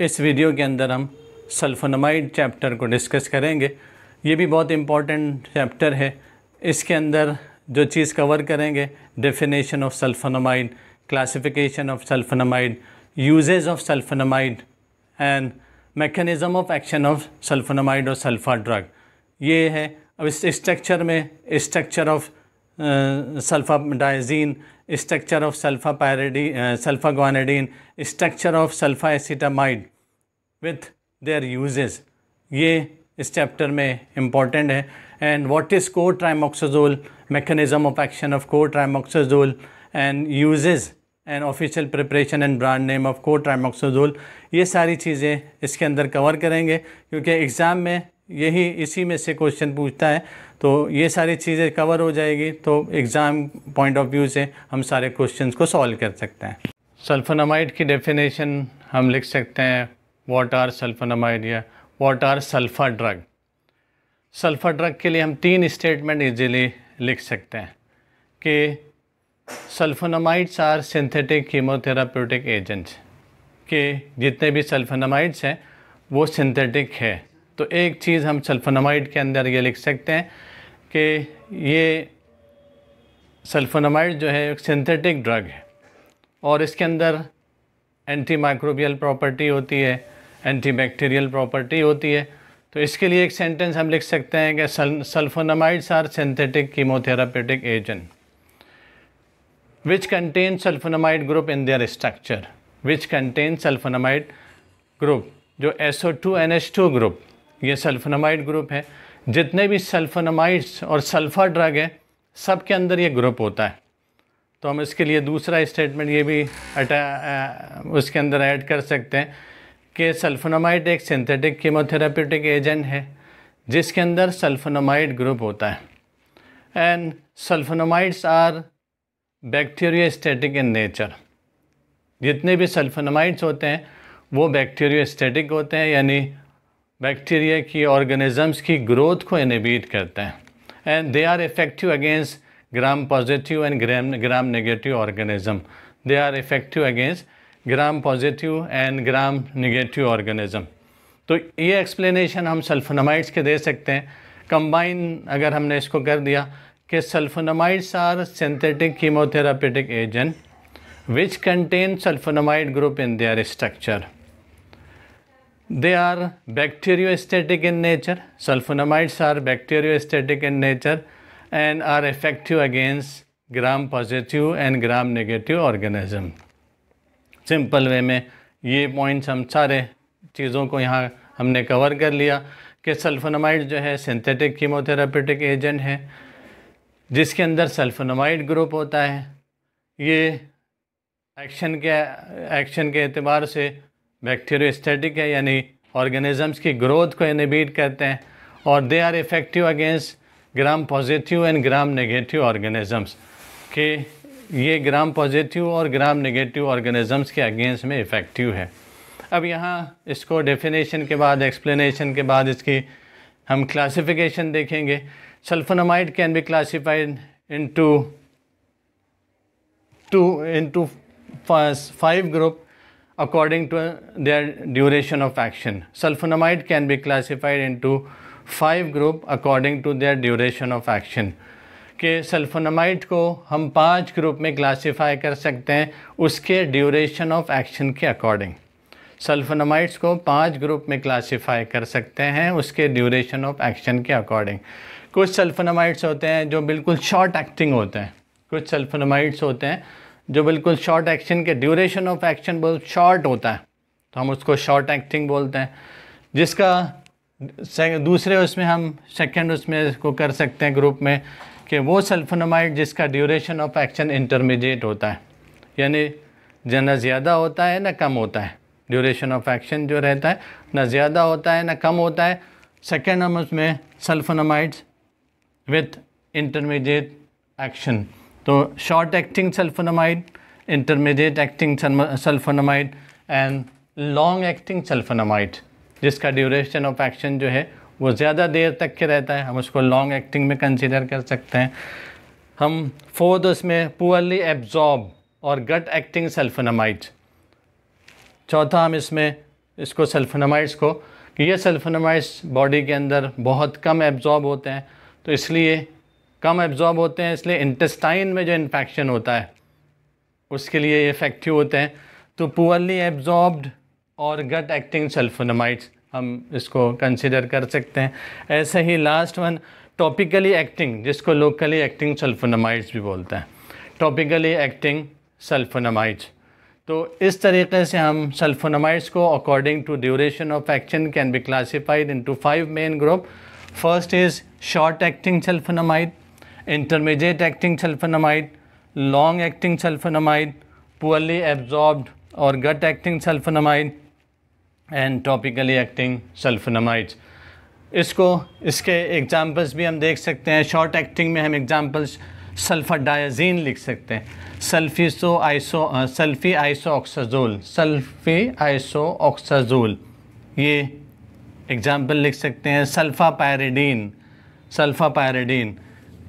इस वीडियो के अंदर हम सल्फोनामाइड चैप्टर को डिस्कस करेंगे। ये भी बहुत इम्पॉर्टेंट चैप्टर है। इसके अंदर जो चीज़ कवर करेंगे, definition of sulphonamide, classification of sulphonamide, uses of sulphonamide and mechanism of action of sulphonamide और सल्फा ड्रग। ये है। अब इस स्ट्रक्चर में structure of sulphadiazine, structure of sulphaguanidine, structure of sulpha acetamide with their uses, ये इस chapter में important है। And what is cotrimoxazole, mechanism of action of cotrimoxazole and uses and official preparation and brand name of cotrimoxazole, ये सारी चीज़ें इसके अंदर cover करेंगे क्योंकि एग्ज़ाम में यही इसी में से क्वेश्चन पूछता है। तो ये सारी चीज़ें कवर हो जाएगी तो एग्ज़ाम पॉइंट ऑफ व्यू से हम सारे क्वेश्चंस को सॉल्व कर सकते हैं। सल्फोनामाइड की डेफिनेशन हम लिख सकते हैं, व्हाट आर सल्फोनामाइड या what are sulfa drug. Sulfa drug के लिए हम 3 स्टेटमेंट इजीली लिख सकते हैं कि sulfonamides are synthetic chemotherapeutic agents, कि जितने भी सल्फोनामाइड्स हैं वो सिंथेटिक है। तो एक चीज़ हम सल्फोनामाइड के अंदर ये लिख सकते हैं कि ये सल्फोनामाइड जो है एक सिंथेटिक ड्रग है और इसके अंदर एंटी माइक्रोबियल प्रॉपर्टी होती है, एंटी बैक्टीरियल प्रॉपर्टी होती है। तो इसके लिए एक सेंटेंस हम लिख सकते हैं कि sulfonamides are synthetic chemotherapeutic agent which contain sulfonamide group in their structure, which contain sulfonamide group, जो SO2NH2 ग्रुप ये सल्फोनामाइड ग्रुप है। जितने भी सल्फोनामाइड्स और सल्फा ड्रग है सब के अंदर ये ग्रुप होता है। तो हम इसके लिए दूसरा स्टेटमेंट ये भी उसके अंदर ऐड कर सकते हैं कि सल्फोनामाइड एक सिंथेटिक कीमोथेराप्यूटिक एजेंट है जिसके अंदर सल्फोनामाइड ग्रुप होता है। And sulfonamides are bacteriostatic in nature. जितने भी सल्फोनामाइड्स होते हैं वो बैक्टीरियोस्टैटिक होते हैं, यानी बैक्टीरिया की ऑर्गेनिजम्स की ग्रोथ को इनहिबिट करते हैं। And they are effective against gram positive and gram negative organism. They are effective against gram positive and gram negative organism. तो ये एक्सप्लेनेशन हम सल्फोनामाइड्स के दे सकते हैं। कंबाइन अगर हमने इसको कर दिया कि sulfonamides are synthetic chemotherapeutic agent which contain sulfonamide group in their structure. They are bacteriostatic in nature. Sulfonamides are bacteriostatic in nature and are effective against gram positive and gram negative organism. Simple way में ये points हम सारे चीज़ों को यहाँ हमने cover कर लिया कि सल्फोनामाइड जो है सिंथेटिक कीमोथेराप्यूटिक एजेंट है जिसके अंदर सल्फोनामाइड ग्रुप होता है। ये एक्शन के एतबार से बैक्टीरियोस्टैटिक है, यानी ऑर्गेनिजम्स की ग्रोथ को इनहिबिट करते हैं। और they are effective against gram positive and gram negative organisms, कि ये ग्राम पॉजिटिव और ग्राम नेगेटिव ऑर्गेनिजम्स के अगेंस्ट में इफ़ेक्टिव है। अब यहाँ इसको डेफिनेशन के बाद, एक्सप्लेनेशन के बाद इसकी हम क्लासिफिकेशन देखेंगे। Sulfonamide can be classified into 5 group according to their duration of action. Sulfonamide can be classified into 5 group according to their duration of action. कि सल्फोनामाइड को हम 5 ग्रुप में क्लासीफाई कर सकते हैं उसके ड्यूरेशन ऑफ एक्शन के अकॉर्डिंग। सल्फोनामाइड्स को 5 ग्रुप में क्लासीफाई कर सकते हैं उसके ड्यूरेशन ऑफ एक्शन के अकॉर्डिंग। कुछ सल्फोनामाइड्स होते हैं जो बिल्कुल शॉर्ट एक्टिंग होते हैं, कुछ सल्फोनामाइड्स होते हैं जो बिल्कुल शॉर्ट एक्शन के ड्यूरेशन ऑफ एक्शन बहुत शॉर्ट होता है, तो हम उसको शॉर्ट एक्टिंग बोलते हैं। जिसका दूसरे उसमें हम सेकंड उसमें इसको कर सकते हैं ग्रुप में कि वो सल्फोनामाइड जिसका ड्यूरेशन ऑफ एक्शन इंटरमीडिएट होता है, यानी ना ज़्यादा होता है ना कम होता है। ड्यूरेशन ऑफ एक्शन जो रहता है ना ज़्यादा होता है ना कम होता है। सेकेंड हम उसमें सल्फोनामाइड्स विथ इंटरमीडिएट एक्शन, तो short acting sulphonamide, intermediate acting sulphonamide and long acting sulfonamide जिसका ड्यूरेशन ऑफ एक्शन जो है वो ज़्यादा देर तक के रहता है, हम उसको लॉन्ग एक्टिंग में कंसीडर कर सकते हैं। हम फोर्थ उसमें पुअरली एब्जॉर्ब और गट एक्टिंग सल्फोनामाइड। चौथा हम इसमें इसको सल्फोनामाइड्स को कि ये सल्फोनामाइड्स बॉडी के अंदर बहुत कम एब्जॉर्ब होते हैं, तो इसलिए कम एब्जॉर्ब होते हैं, इसलिए इंटेस्टाइन में जो इन्फेक्शन होता है उसके लिए ये इफ़ेक्टिव होते हैं। तो पुअरली एब्जॉर्ब्ड और गट एक्टिंग सल्फोनामाइड्स हम इसको कंसिडर कर सकते हैं। ऐसे ही लास्ट वन टॉपिकली एक्टिंग, जिसको लोकली एक्टिंग सल्फोनामाइड्स भी बोलते हैं, टॉपिकली एक्टिंग सल्फोनामाइड्स। तो इस तरीके से हम सल्फोनामाइड्स को according to duration of action can be classified into 5 main group. First is short acting sulphonamide, intermediate acting sulphonamide, long acting sulphonamide, poorly absorbed और gut acting sulphonamide and topically acting sulphonamides. इसके examples भी हम देख सकते हैं। Short acting में हम examples सल्फाडायाजीन लिख सकते हैं, सल्फी आइसोऑक्साजोल, ये एग्जांपल लिख सकते हैं। सल्फापायरिडीन,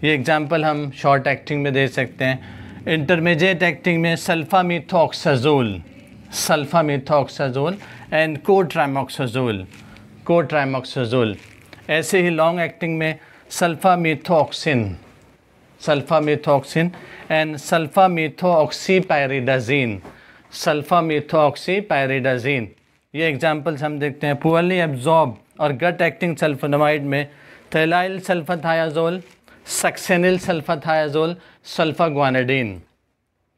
ये एग्जांपल हम शॉर्ट एक्टिंग में दे सकते हैं। इंटरमीडिएट एक्टिंग में सल्फामिथोक्साजोल एंड कोट्राइमोक्साजोल। ऐसे ही लॉन्ग एक्टिंग में सल्फामिथोक्सिन एंड सल्फामिथोऑक्सीपायरिडाजीन। ये एग्जांपल्स हम देखते हैं। पुअरली एब्जॉर्ब और गट एक्टिंग सल्फोनामाइड में थैलाइल सल्फाथायाजोल, सक्सेनिल सल्फाथायाजोल, सल्फाग्वानिडीन,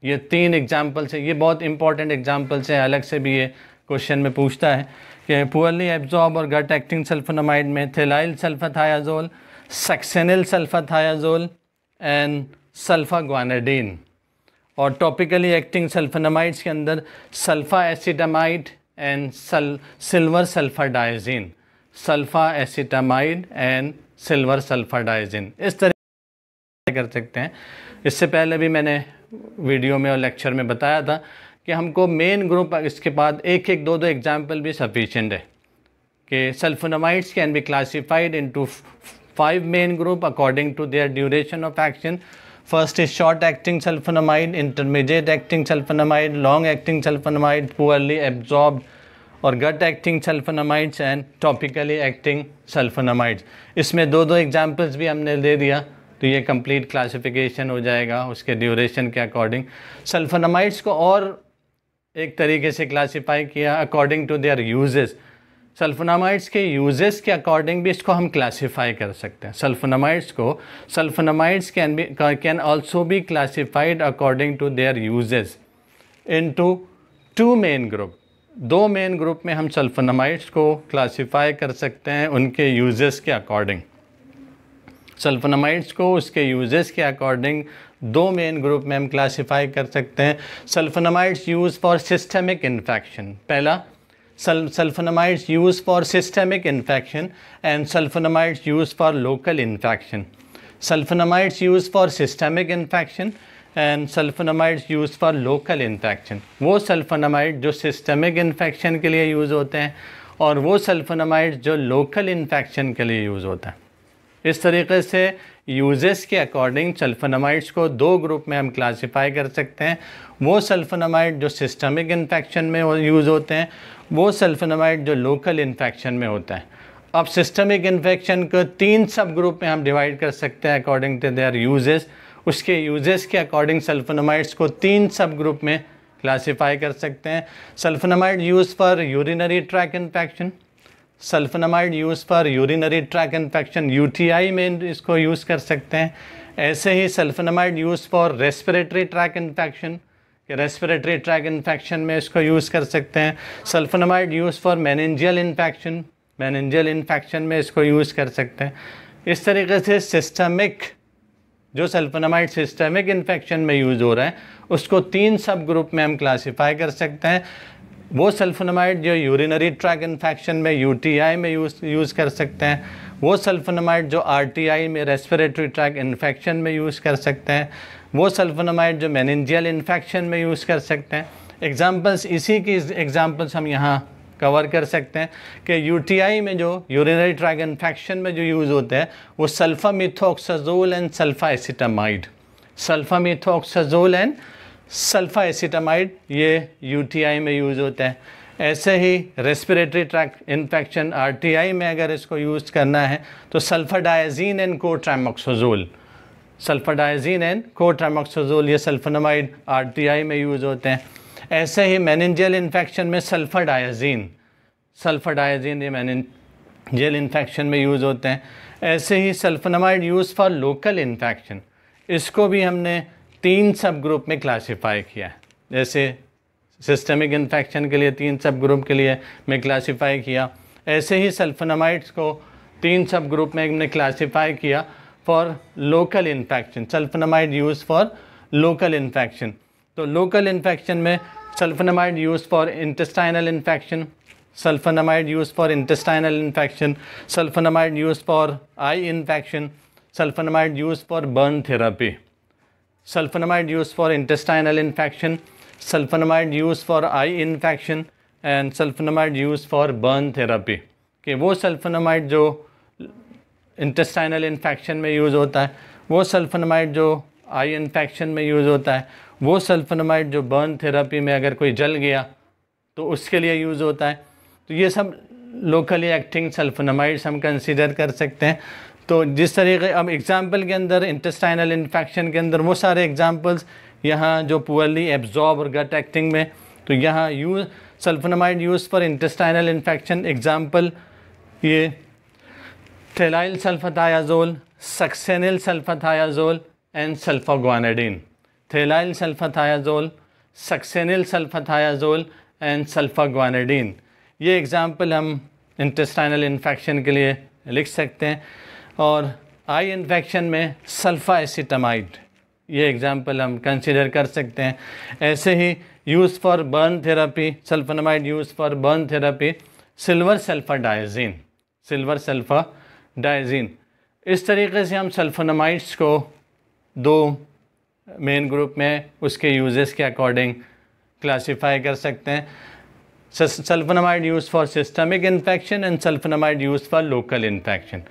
ये 3 एग्जांपल्स हैं। ये बहुत इंपॉर्टेंट एग्जांपल्स हैं, अलग से भी ये क्वेश्चन में पूछता है कि पुअरली एब्जॉर्ब और गट एक्टिंग सल्फोनामाइड में थैलाइल सल्फाथायाजोल, सक्सेनिल सल्फाथायाजोल एंड सल्फाग्वानिडीन। और टॉपिकली एक्टिंग सल्फोनामाइड्स के अंदर सल्फा एसिटामाइड एंड सिल्वर सल्फाडाइजिन, इस तरह कर सकते हैं। इससे पहले भी मैंने वीडियो में और लेक्चर में बताया था कि हमको मेन ग्रुप, इसके बाद एक एक दो एग्जाम्पल भी सफिशिएंट है कि sulphonamides can be classified into 5 main group according to their duration of action. First is short acting sulphonamide, intermediate acting sulphonamide, long acting sulphonamide, poorly absorbed और gut acting sulphonamides and topically acting sulphonamides. इसमें 2 examples भी हमने दे दिया, तो ये complete classification हो जाएगा उसके ड्यूरेशन के अकॉर्डिंग। सल्फोनामाइड्स को और एक तरीके से क्लासिफाई किया according to their uses. Sulfonamides के यूजेस के अकॉर्डिंग भी इसको हम क्लासिफाई कर सकते हैं। Sulfonamides can also be classified according to their uses into 2 main group. 2 main group में हम सल्फोनामाइड्स को क्लासिफाई कर सकते हैं उनके यूजेस के अकॉर्डिंग। सल्फोनामाइड्स को उसके यूजेस के अकॉर्डिंग 2 मेन ग्रुप में हम क्लासिफाई कर सकते हैं। Sulphonamides use for systemic infection, पहला sulphonamides use for systemic infection and sulphonamides use for local infection. Sulphonamides use for systemic infection and sulphonamides use for local infection. वो sulphonamide जो systemic infection के लिए use होते हैं और वो sulphonamides जो लोकल इन्फेक्शन के लिए यूज़ होता है। इस तरीके से यूजेस के अकॉर्डिंग सल्फोनामाइड्स को 2 ग्रुप में हम क्लासिफाई कर सकते हैं। वो सल्फोनामाइड जो सिस्टमिक इन्फेक्शन में यूज़ होते हैं, वो सल्फोनामाइड जो लोकल इन्फेक्शन में होता है। अब सिस्टमिक इन्फेक्शन को 3 सब ग्रुप में हम डिवाइड कर सकते हैं अकॉर्डिंग टू देयर यूजेस। उसके यूजेस के अकॉर्डिंग सल्फोनामाइड्स को 3 सब ग्रुप में क्लासिफाई कर सकते हैं। Sulphonamide use for urinary tract infection, sulphonamide use for urinary tract infection, UTI में इसको यूज़ कर सकते हैं। ऐसे ही sulphonamide use for respiratory tract infection, respiratory tract infection में इसको यूज़ कर सकते हैं। Sulphonamide use for meningeal infection, meningeal infection में इसको यूज़ कर सकते हैं। इस तरीके से सिस्टमिक जो सल्फोनामाइड सिस्टमिक इन्फेक्शन में यूज़ हो रहा है उसको 3 सब ग्रुप में हम क्लासिफाई कर सकते हैं। वो सल्फोनामाइड जो यूरिनरी ट्रैक इन्फेक्शन में यूटीआई में यूज़ कर सकते हैं, वो सल्फोनामाइड जो आरटीआई में रेस्पिरेटरी ट्रैक इन्फेक्शन में यूज़ कर सकते हैं, वो सल्फोनामाइड जो मेनिंजियल इन्फेक्शन में यूज़ कर सकते हैं। एग्जांपल्स इसी की एग्जांपल्स हम यहाँ कवर कर सकते हैं कि यूटीआई में जो यूरिनरी ट्रैक इन्फेक्शन में जो यूज़ होते हैं वो सल्फामिथोक्साजोल एंड सल्फाएसिटामाइड, सल्फामिथोक्साजोल एंड सल्फाएसिटामाइड ये यूटीआई में यूज़ होता है। ऐसे ही रेस्पिरेटरी ट्रैक्ट इन्फेक्शन RTI में अगर इसको यूज़ करना है तो सल्फाडायजीन एंड कोट्रामोक्सोजोल, सल्फाडायजीन एंड कोट्रामोक्सोजोल ये सल्फोनामाइड RTI में यूज़ होते हैं। ऐसे ही मेनिंजियल इन्फेक्शन में सल्फाडायजीन ये मेनिंजियल इन्फेक्शन में यूज़ होते हैं। ऐसे ही sulphonamide use for local infection, इसको भी हमने 3 सब ग्रुप में क्लासीफाई किया है। जैसे सिस्टमिक इन्फेक्शन के लिए 3 सब ग्रुप के लिए मैं क्लासीफाई किया, ऐसे ही सल्फोनामाइड्स को 3 सब ग्रुप में हमने क्लासीफाई किया for local infection, sulphonamide use for local infection. तो लोकल इन्फेक्शन में sulfonamide use for intestinal infection, sulphonamide use for intestinal infection, sulphonamide use for eye infection, sulphonamide use for burn therapy, sulphonamide use for intestinal infection, sulphonamide use for eye infection and sulfonamide use for burn therapy. कि वो sulphonamide जो intestinal infection में use होता है, वो sulphonamide जो eye infection में use होता है, वो सल्फोनामाइड जो बर्न थेरेपी में अगर कोई जल गया तो उसके लिए यूज़ होता है। तो ये सब लोकली एक्टिंग सल्फोनामाइड्स हम कंसीडर कर सकते हैं। तो जिस तरीके अब एग्जांपल के अंदर इंटेस्टाइनल इन्फेक्शन के अंदर वो सारे एग्जांपल्स यहाँ जो पुअरली एब्जॉर्ब और गट एक्टिंग में, तो यहाँ use sulfonamide use for intestinal infection example ये थेलाइल सल्फाथायाजोल, सक्सेनिल सल्फाथायाजोल एंड सल्फाग्वानिडीन, थेलाइल सल्फाथायाजोल, सक्सेनिल सल्फाथायाजोल एंड सल्फाग्वानिडीन। ये एग्जांपल हम इंटेस्टाइनल इन्फेक्शन के लिए लिख सकते हैं। और आई इन्फेक्शन में सल्फाएसिटामाइड, ये एग्जांपल हम कंसीडर कर सकते हैं। ऐसे ही use for burn therapy, sulphonamide use for burn therapy, silver sulphadiazine, silver sulphadiazine. इस तरीके से हम सल्फोनामाइड्स को 2 मेन ग्रुप में उसके यूजेस के अकॉर्डिंग क्लासीफाई कर सकते हैं। Sulphonamide use for systemic infection and sulfonamide use for local infection.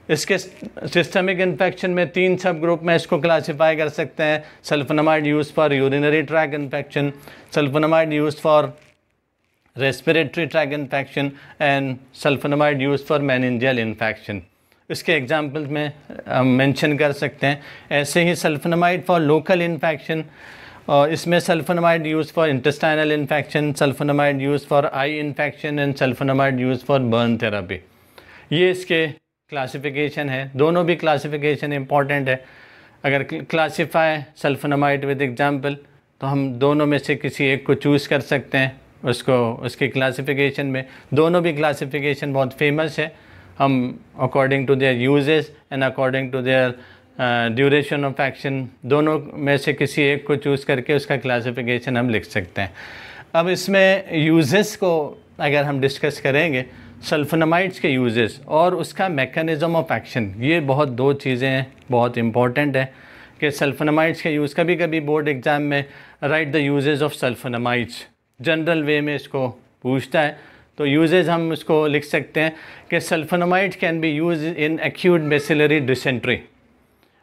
इसके सिस्टमिक इन्फेक्शन में 3 सब ग्रुप में इसको क्लासीफाई कर सकते हैं। Sulphonamide use for urinary tract infection, sulphonamide use for respiratory tract infection and sulfonamide use for meningeal infection. इसके examples में हम मेंशन कर सकते हैं। ऐसे ही सल्फोनामाइड फॉर लोकल इन्फेक्शन, और इसमें sulfonamide use for intestinal infection, sulphonamide use for eye infection and sulfonamide use for burn therapy. ये इसके क्लासिफिकेशन है। दोनों भी क्लासिफिकेशन इंपॉर्टेंट है। अगर क्लासीफाई सल्फोनामाइड विद एग्जांपल, तो हम दोनों में से किसी एक को चूज़ कर सकते हैं उसको उसकी क्लासिफिकेशन में। दोनों भी क्लासिफिकेशन बहुत फेमस है। हम according to their uses and according to their duration of action, दोनों में से किसी एक को चूज़ करके उसका क्लासिफिकेशन हम लिख सकते हैं। अब इसमें यूजेस को अगर हम डिस्कस करेंगे, सल्फोनामाइड्स के यूजेस और उसका मैकेनिज़्म ऑफ एक्शन, ये बहुत 2 चीज़ें बहुत इंपॉर्टेंट है कि सल्फोनामाइड्स के यूज़, कभी कभी बोर्ड एग्ज़ाम में write the uses of sulfonamides general way में इसको पूछता है, तो यूजेस हम उसको लिख सकते हैं कि sulphonamides can be use in acute bacillary dysentery.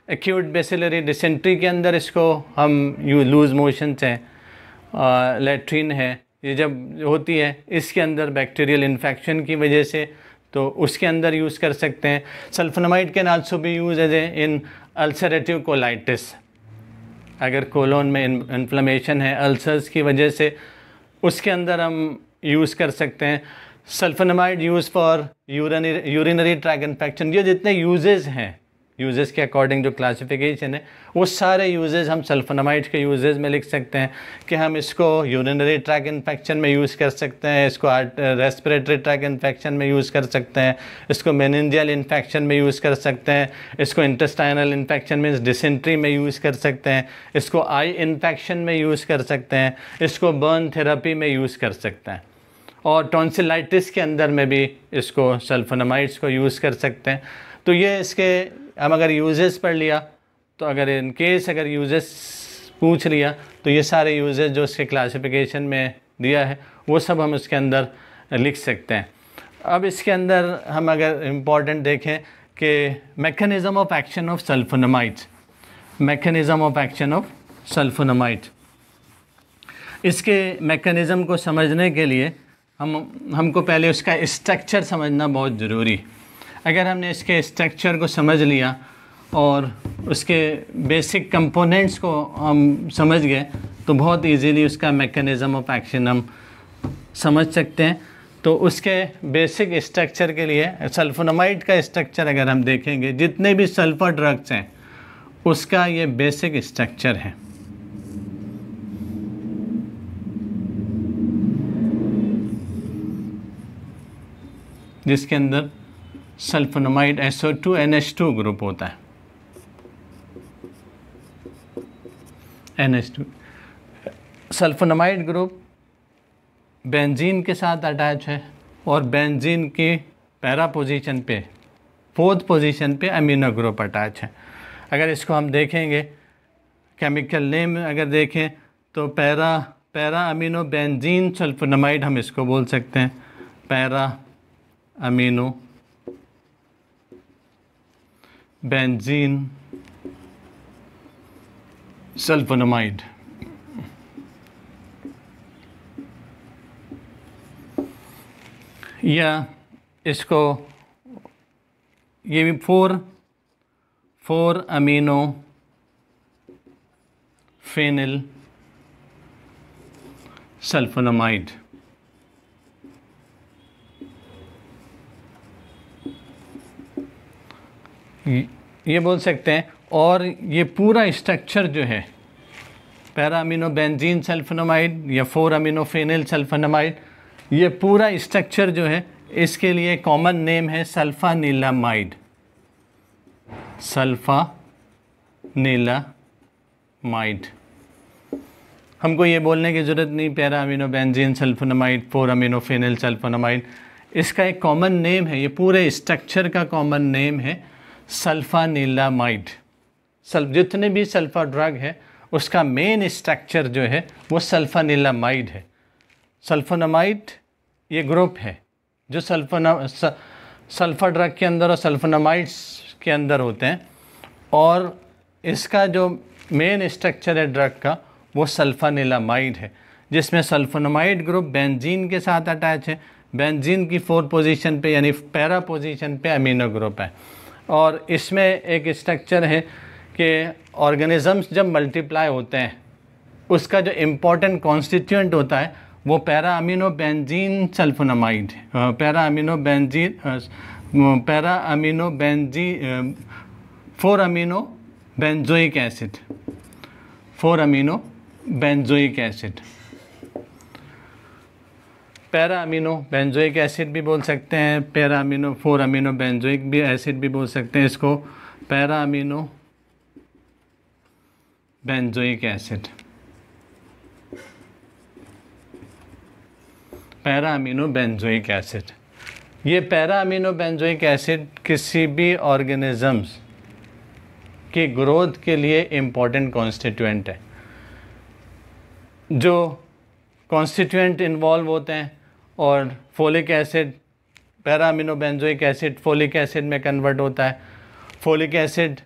Acute bacillary dysentery के अंदर इसको हम लूज़ मोशंस हैं, लेट्रिन है, ये जब होती है इसके अंदर बैक्टीरियल इन्फेक्शन की वजह से, तो उसके अंदर यूज़ कर सकते हैं। Sulfonamide can also be use as in ulcerative colitis, अगर कोलोन में इन्फ्लेमेशन है अल्सर्स की वजह से, उसके अंदर हम यूज़ कर सकते हैं। Sulphonamide use for urinary tract infection. ये जितने यूजेस हैं, यूजेस के अकॉर्डिंग जो क्लासिफिकेशन है, वो सारे यूजेस हम सल्फोनामाइड के यूजेस में लिख सकते हैं कि हम इसको यूरिनरी ट्रैक इन्फेक्शन में यूज़ कर सकते हैं, इसको रेस्पिरेटरी ट्रैक इन्फेक्शन में यूज़ कर सकते हैं, इसको मेनिंजियल इन्फेक्शन में यूज़ कर सकते हैं, इसको इंटेस्टाइनल इन्फेक्शन में डिसेंट्री में यूज़ कर सकते हैं, इसको आई इन्फेक्शन में यूज़ कर सकते हैं, इसको बर्न थेरेपी में यूज़ कर सकते हैं, और टॉन्सिलाइटिस के अंदर में भी इसको सल्फोनामाइड्स को यूज़ कर सकते हैं। तो ये इसके हम अगर यूजेस पढ़ लिया, तो अगर इन केस अगर यूजेस पूछ लिया, तो ये सारे यूजेस जो इसके क्लासिफिकेशन में दिया है वो सब हम उसके अंदर लिख सकते हैं। अब इसके अंदर हम अगर इम्पॉर्टेंट देखें कि mechanism of action of sulfonamides, mechanism of action of sulfonamide, इसके मैकेनिज़्म को समझने के लिए हमको पहले उसका स्ट्रक्चर समझना बहुत ज़रूरी। अगर हमने इसके स्ट्रक्चर को समझ लिया और उसके बेसिक कंपोनेंट्स को हम समझ गए तो बहुत इजीली उसका मैकेनिज़्म ऑफ एक्शन हम समझ सकते हैं। तो उसके बेसिक स्ट्रक्चर के लिए सल्फोनामाइड का स्ट्रक्चर अगर हम देखेंगे, जितने भी सल्फर ड्रग्स हैं उसका ये बेसिक स्ट्रक्चर है। जिसके अंदर सल्फोनामाइड SO2NH2 ग्रुप होता है, NH2। सल्फोनामाइड ग्रुप बेंजीन के साथ अटैच है और बेंजीन की पैरा पोजीशन पे, 4th पोजीशन पे अमीनो ग्रुप अटैच है। अगर इसको हम देखेंगे केमिकल नेम अगर देखें तो पैरा अमीनो बेंजीन सल्फोनामाइड हम इसको बोल सकते हैं, पैरा अमीनो बेंजीन सल्फोनामाइड। या इसको ये भी 4 अमीनो फेनिल सल्फोनामाइड। ये बोल सकते हैं। और ये पूरा स्ट्रक्चर जो है पैरा अमीनो बेंजीन सल्फोनामाइड या 4 अमीनो फेनिल सल्फोनामाइड, ये पूरा स्ट्रक्चर जो है इसके लिए कॉमन नेम है सल्फानिलामाइड, सल्फानिलामाइड। हमको ये बोलने की ज़रूरत नहीं para amino benzene sulfonamide, 4 amino phenyl sulfonamide, इसका एक कॉमन नेम है, ये पूरे स्ट्रक्चर का कॉमन नेम है सल्फानिलामाइड। जितने भी सल्फर ड्रग है उसका मेन स्ट्रक्चर जो है वो सल्फानिलामाइड है। सल्फोनामाइड ये ग्रुप है जो सल्फर ड्रग के अंदर और सल्फोनामाइड्स के अंदर होते हैं, और इसका जो मेन स्ट्रक्चर है ड्रग का वो सल्फानिलामाइड है, जिसमें सल्फोनामाइड ग्रुप बेंजीन के साथ अटैच है। बेंजीन की 4th पोजीशन पे यानी पैरा पोजीशन पे अमीनो ग्रुप है। और इसमें एक स्ट्रक्चर है कि ऑर्गेनिजम्स जब मल्टीप्लाई होते हैं उसका जो इम्पोर्टेंट कॉन्स्टिट्यूएंट होता है वो para amino benzene sulfonamide, para amino benzene 4 amino benzoic acid, 4 amino benzoic acid. Para amino benzoic acid भी बोल सकते हैं, पैरा अमीनो 4 अमीनो बेंजोइक भी एसिड भी बोल सकते हैं इसको, para amino benzoic acid, para amino benzoic acid. ये पैरा अमीनो बेंजोइक एसिड किसी भी ऑर्गेनिजम्स की ग्रोथ के लिए इम्पॉर्टेंट कॉन्स्टिट्यूएंट है। जो कॉन्स्टिट्यूएंट इन्वॉल्व होते हैं और folic acid, para amino benzoic acid folic acid में कन्वर्ट होता है। फोलिक एसिड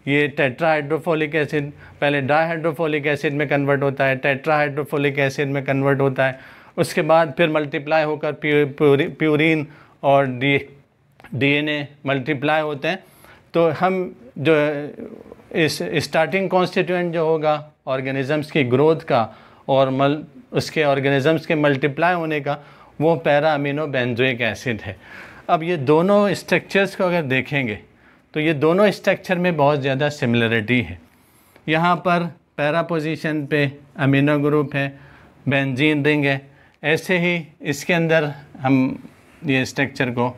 ये टेट्राहाइड्रोफोलिक एसिड पहले डाइहाइड्रोफोलिक एसिड में कन्वर्ट होता है, टेट्राहाइड्रोफोलिक एसिड में कन्वर्ट होता है, उसके बाद फिर मल्टीप्लाई होकर प्यूरिन और DNA मल्टीप्लाई होते हैं। तो हम जो इस स्टार्टिंग कॉन्स्टिट्यूएंट जो होगा ऑर्गेनिजम्स की ग्रोथ का और उसके ऑर्गेनिजम्स के मल्टीप्लाई होने का वो पैरा अमीनो बेंजोइक एसिड है। अब ये दोनों स्ट्रक्चर्स को अगर देखेंगे तो ये दोनों स्ट्रक्चर में बहुत ज़्यादा सिमिलरिटी है। यहाँ पर पैरा पोजीशन पे अमीनो ग्रुप है, बेंजीन रिंग है, ऐसे ही इसके अंदर हम ये स्ट्रक्चर को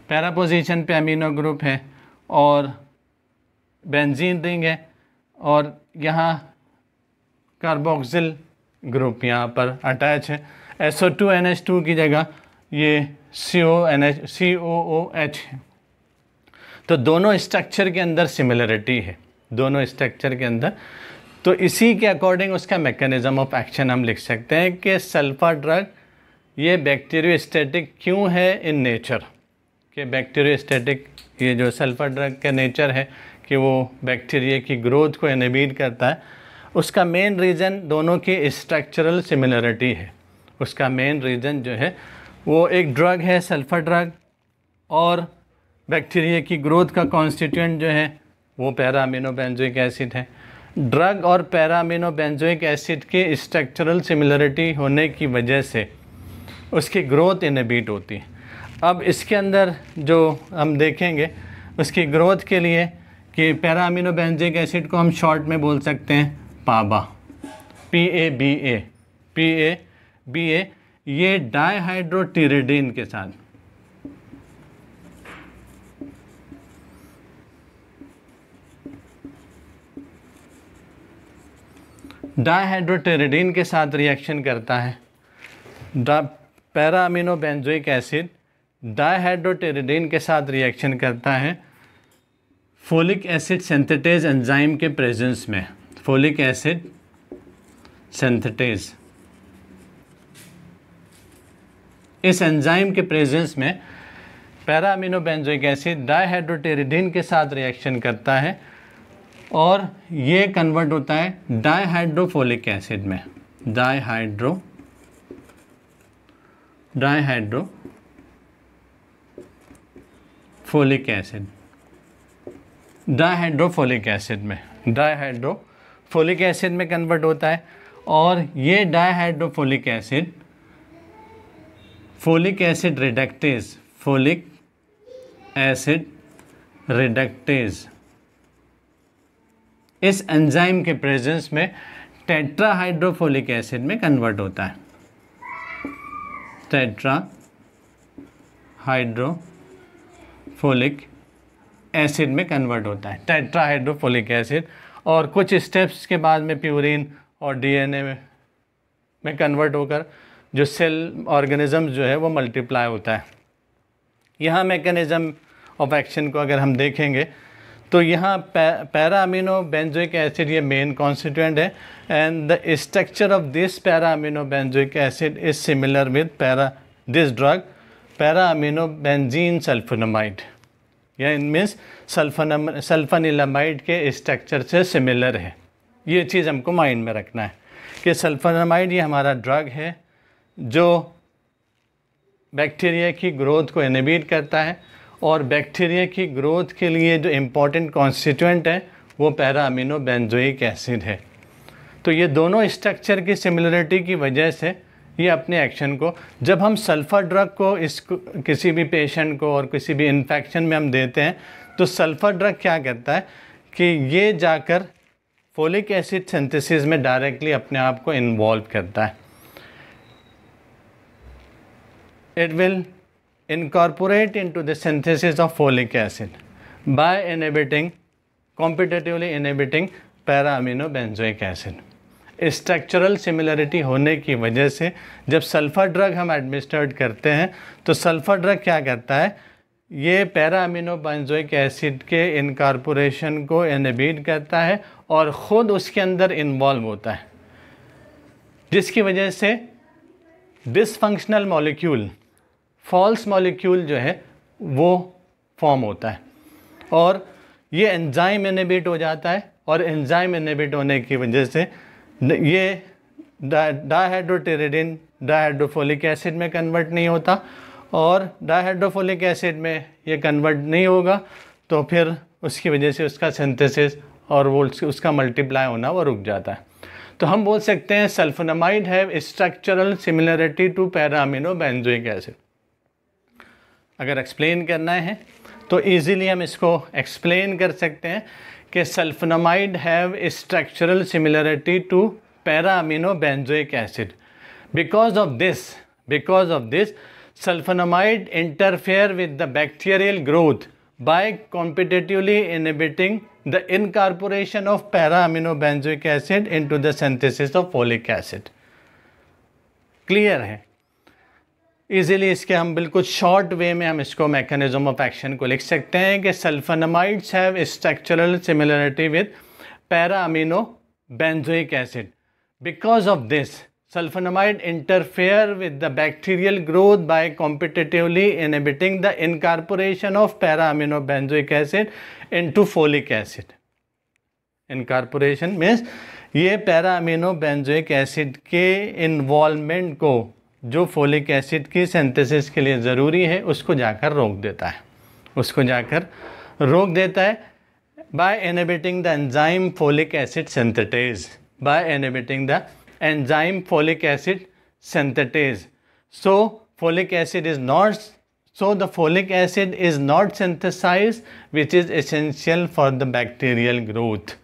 पैरा पोजीशन पे अमीनो ग्रुप है और बेंजीन रिंग है, और यहाँ कार्बोक्सिल ग्रुप यहाँ पर अटैच है। SO2NH2 की जगह ये COOH है। तो दोनों स्ट्रक्चर के अंदर सिमिलरिटी है, दोनों स्ट्रक्चर के अंदर। तो इसी के अकॉर्डिंग उसका मैकेनिज्म ऑफ एक्शन हम लिख सकते हैं कि सल्फर ड्रग ये बैक्टीरियोस्टैटिक क्यों है इन नेचर, कि बैक्टीरियोस्टैटिक ये जो सल्फर ड्रग का नेचर है कि वो बैक्टीरिया की ग्रोथ को इनहिबिट करता है, उसका मेन रीज़न दोनों की स्ट्रक्चरल सिमिलरिटी है। उसका मेन रीज़न जो है वो एक ड्रग है सल्फ़र ड्रग, और बैक्टीरिया की ग्रोथ का कॉन्स्टिट्यूएंट जो है वो पैरा अमीनो बेंजोइक एसिड है। ड्रग और पैरा अमीनो बेंजोइक एसिड के स्ट्रक्चरल सिमिलरिटी होने की वजह से उसकी ग्रोथ इनहिबिट होती है। अब इसके अंदर जो हम देखेंगे उसकी ग्रोथ के लिए कि पैरा अमीनो बेंजोइक एसिड को हम शॉर्ट में बोल सकते हैं पाबा, PABA, ये डाइहाइड्रोटिरिडीन के साथ रिएक्शन करता है। पैरा अमीनो बेंजोइक एसिड डाइहाइड्रोटिरिडीन के साथ रिएक्शन करता है फोलिक एसिड सिंथेटेज एंजाइम के प्रेजेंस में। फोलिक एसिड सिंथेटेज, इस एंजाइम के प्रेजेंस में पैरा अमीनो बेंजोइक एसिड डाइहाइड्रोटिरिडीन के साथ रिएक्शन करता है और ये कन्वर्ट होता है डाइहाइड्रोफोलिक एसिड में। डाइहाइड्रोफोलिक एसिड में कन्वर्ट होता है, और ये डाइहाइड्रोफोलिक एसिड फोलिक एसिड रिडक्टेज इस एंजाइम के प्रेजेंस में टेट्राहाइड्रोफोलिक एसिड में कन्वर्ट होता है। टेट्राहाइड्रोफोलिक एसिड में कन्वर्ट होता है टेट्राहाइड्रोफोलिक एसिड, और कुछ स्टेप्स के बाद में प्यूरिन और डीएनए में कन्वर्ट होकर जो सेल ऑर्गेनिज्म जो है वो मल्टीप्लाई होता है। यहाँ मैकेनिज्म ऑफ एक्शन को अगर हम देखेंगे तो यहाँ पैरा अमीनो बेंजोइक एसिड ये मेन कॉन्स्टिट्यूएंट है, and the structure of this para amino benzoic acid is similar with this drug para amino benzene sulfonamide, या इन मीन्स सल्फानिलामाइड के स्ट्रक्चर से सिमिलर है। ये चीज़ हमको माइंड में रखना है कि सल्फोनामाइड ये हमारा ड्रग है जो बैक्टीरिया की ग्रोथ को इनहिबिट करता है, और बैक्टीरिया की ग्रोथ के लिए जो इम्पॉर्टेंट कॉन्स्टिट्यूएंट है वो पैरा अमीनो बेंजोइक एसिड है। तो ये दोनों स्ट्रक्चर की सिमिलरिटी की वजह से ये अपने एक्शन को, जब हम सल्फ़र ड्रग को किसी भी पेशेंट को और किसी भी इन्फेक्शन में हम देते हैं, तो सल्फ़र ड्रग क्या करता है कि ये जाकर फोलिक एसिड सिंथेसिस में डायरेक्टली अपने आप को इन्वॉल्व करता है। It will incorporate into the synthesis of folic acid by competitively inhibiting para-amino-benzoic acid. Structural similarity होने की वजह से जब सल्फ़र ड्रग हम एडमिनिस्ट्रेट करते हैं तो सल्फ़र ड्रग क्या करता है, ये पैरा अमीनो बेंजोइक एसिड के इनकॉर्पोरेशन को इनहिबिट करता है और ख़ुद उसके अंदर इन्वॉल्व होता है, जिसकी वजह से डिसफंक्शनल मॉलिक्यूल, फॉल्स मॉलिक्यूल जो है वो फॉर्म होता है, और ये एंजाइम इनहिबिट हो जाता है, और एंजाइम इनहिबिट होने की वजह से ये डाइहाइड्रोटिरिडीन डाइहाइड्रोफोलिक एसिड में कन्वर्ट नहीं होता, और डाइहाइड्रोफोलिक एसिड में ये कन्वर्ट नहीं होगा तो फिर उसकी वजह से उसका सिंथेसिस और वो उसका मल्टीप्लाई होना वो रुक जाता है। तो हम बोल सकते हैं sulfonamide have structural similarity to para amino benzoic acid. अगर एक्सप्लेन करना है तो इजीली हम इसको एक्सप्लेन कर सकते हैं कि sulfonamide have structural similarity to para amino benzoic acid. Because of this sulfonamide interfere with the bacterial growth by competitively inhibiting the incorporation of para-amino-benzoic acid into the synthesis of folic acid. Clear है? Easily इसके हम बिल्कुल short way में हम इसको mechanism of action को लिख सकते हैं कि sulfonamides have structural similarity with para amino benzoic acid. Because of this sulfonamide interfere with the bacterial growth by competitively inhibiting the incorporation of para-aminobenzoic acid into folic acid. Incorporation means ये para-aminobenzoic acid के involvement को जो folic acid की synthesis के लिए ज़रूरी है उसको जाकर रोक देता है by inhibiting the enzyme folic acid synthetase. So the folic acid is not synthesized, which is essential for the bacterial growth.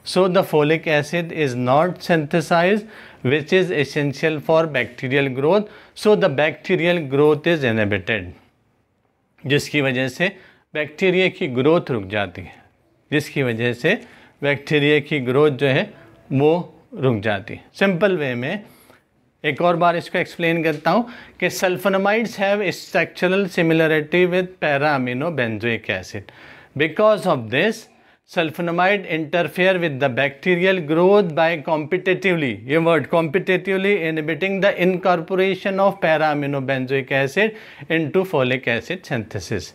So the folic acid is not synthesized, which is essential for bacterial growth. So the bacterial growth is inhibited, जिसकी वजह से bacteria की growth रुक जाती है, जो है वो रुक जाती है। सिंपल वे में एक और बार इसको एक्सप्लेन करता हूँ कि sulfonamides have structural similarity with para-aminobenzoic acid. Because of this, sulfonamide interfere with the bacterial growth by competitively inhibiting the incorporation of para-aminobenzoic acid into folic acid synthesis.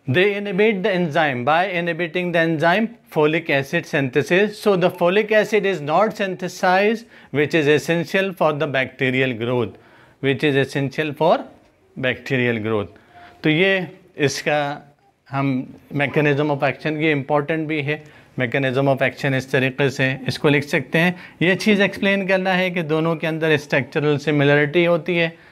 They inhibit the enzyme by inhibiting the enzyme folic acid synthesis. So the folic acid is not synthesized, which is essential for the bacterial growth. तो ये इसका हम mechanism of action, ये important भी है। Mechanism of action इस तरीके से इसको लिख सकते हैं। ये चीज़ एक्सप्लेन करना है कि दोनों के अंदर स्ट्रक्चरल सिमिलरिटी होती है,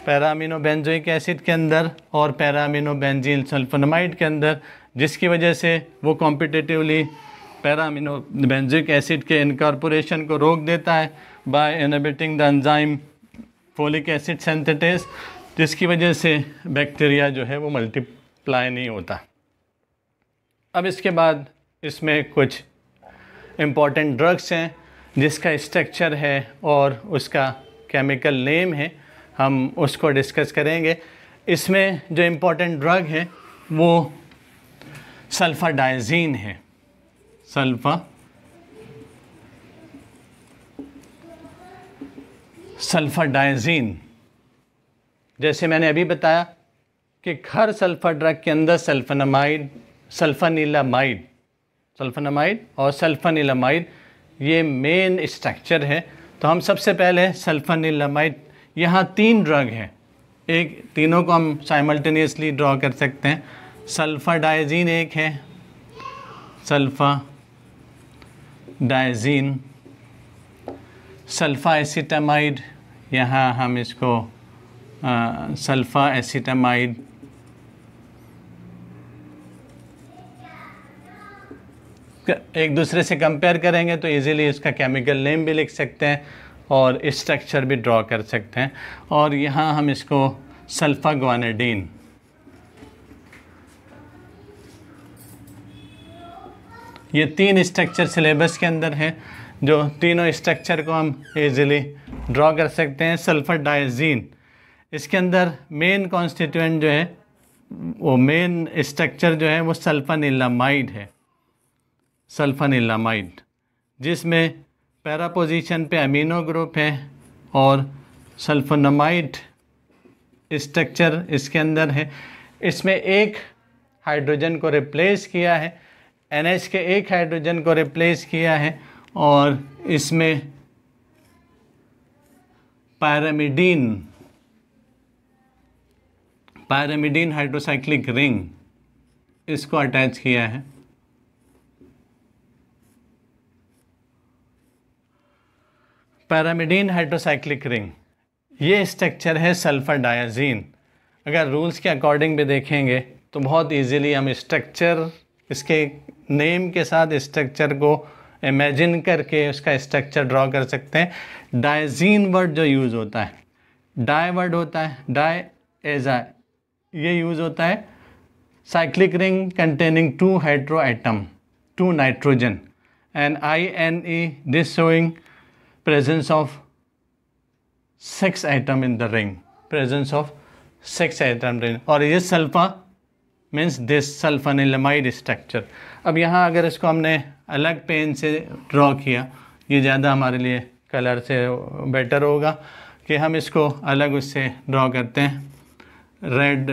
para-aminobenzoic एसिड के अंदर और para-aminobenzyl सल्फोनामाइड के अंदर, जिसकी वजह से वो कॉम्पिटिटिवली para-aminobenzoic एसिड के इनकॉर्पोरेशन को रोक देता है bye inhibiting the enzyme folic acid synthetase, जिसकी वजह से बैक्टीरिया जो है वो मल्टीप्लाई नहीं होता। अब इसके बाद इसमें कुछ इम्पॉर्टेंट ड्रग्स हैं जिसका स्ट्रक्चर है और उसका केमिकल नेम है, हम उसको डिस्कस करेंगे। इसमें जो इम्पोर्टेंट ड्रग है वो सल्फाडाइजीन है। सल्फाडाइजीन, जैसे मैंने अभी बताया कि हर सल्फर ड्रग के अंदर सल्फोनामाइड और सल्फोनिलामाइड ये मेन स्ट्रक्चर है। तो हम सबसे पहले सल्फोनिलामाइड, यहाँ 3 ड्रग हैं, तीनों को हम साइमल्टेनियसली ड्रॉ कर सकते हैं। सल्फाडाइजीन एक है, सल्फाडाइजीन, सल्फा एसिटामाइड, यहाँ हम इसको सल्फा एसिटामाइड, एक दूसरे से कंपेयर करेंगे तो इजीली इसका केमिकल नेम भी लिख सकते हैं और स्ट्रक्चर भी ड्रॉ कर सकते हैं। और यहाँ हम इसको सल्फा ग्वानिडीन, ये 3 स्ट्रक्चर सिलेबस के अंदर हैं, जो तीनों स्ट्रक्चर को हम इजीली ड्रॉ कर सकते हैं। सल्फाडाइजीन, इसके अंदर मेन कॉन्स्टिट्यूएंट जो है वो मेन स्ट्रक्चर जो है वो सल्फोनिलामाइड है, जिसमें पैरा पोजीशन पे अमीनो ग्रुप है और सल्फोनामाइड स्ट्रक्चर इसके अंदर है। इसमें एक हाइड्रोजन को रिप्लेस किया है, NH के एक हाइड्रोजन को रिप्लेस किया है और इसमें पैरामिडीन हाइड्रोसाइक्लिक रिंग इसको अटैच किया है। पैरामिडीन हाइड्रोसाइक्लिक रिंग, ये स्ट्रक्चर है सल्फाडाइजीन। अगर रूल्स के अकॉर्डिंग भी देखेंगे तो बहुत इजीली हम स्ट्रक्चर, इसके नेम के साथ स्ट्रक्चर को इमेजिन करके उसका स्ट्रक्चर ड्रॉ कर सकते हैं। डाइजीन वर्ड जो यूज़ होता है, डाई वर्ड होता है, डाई एजा, ये यूज़ होता है cyclic ring containing 2 hetero atom, 2 nitrogen, and INE, this showing presence of 6 atom in the ring, presence of 6 atom ring, और ये सल्फा मीन्स दिस सल्फोनिलामाइड स्ट्रक्चर। अब यहाँ अगर इसको हमने अलग पेन से ड्रॉ किया, ये ज़्यादा हमारे लिए कलर से बेटर होगा कि हम इसको अलग उससे ड्रॉ करते हैं। रेड